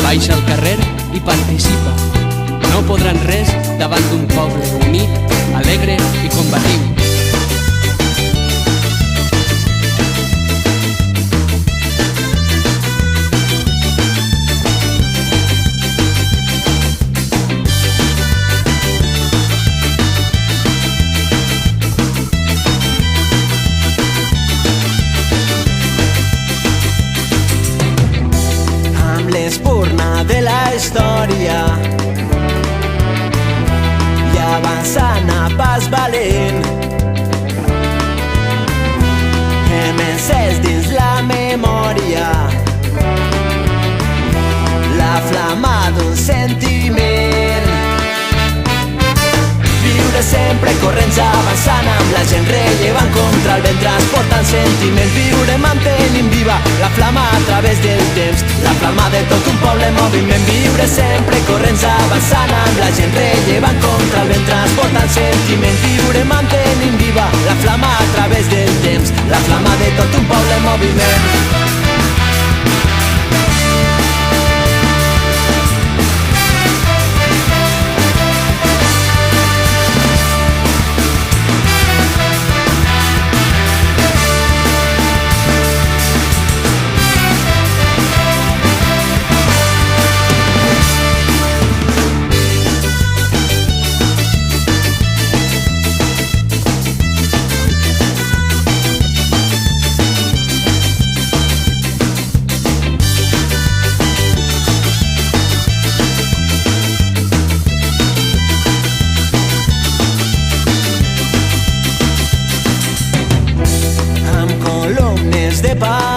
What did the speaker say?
Baixa al carrer i participa. No podran res davant d'un poble unit, alegre i combatiu. L'espurna de la història i avançant a pas valent, hem encès dins la memòria la flama d'un sentiment. Viure sempre corrents avançant amb la gent rellevant contra el vent transportant sentiments. Viure mantenint viva la flama a través del temps, la flama de tot un poble en moviment. Viure sempre corrents avançant amb la gent rellevant contra el vent transportant sentiments. Viure mantenint viva la flama a través del temps, la flama de tot un poble en moviment. De paz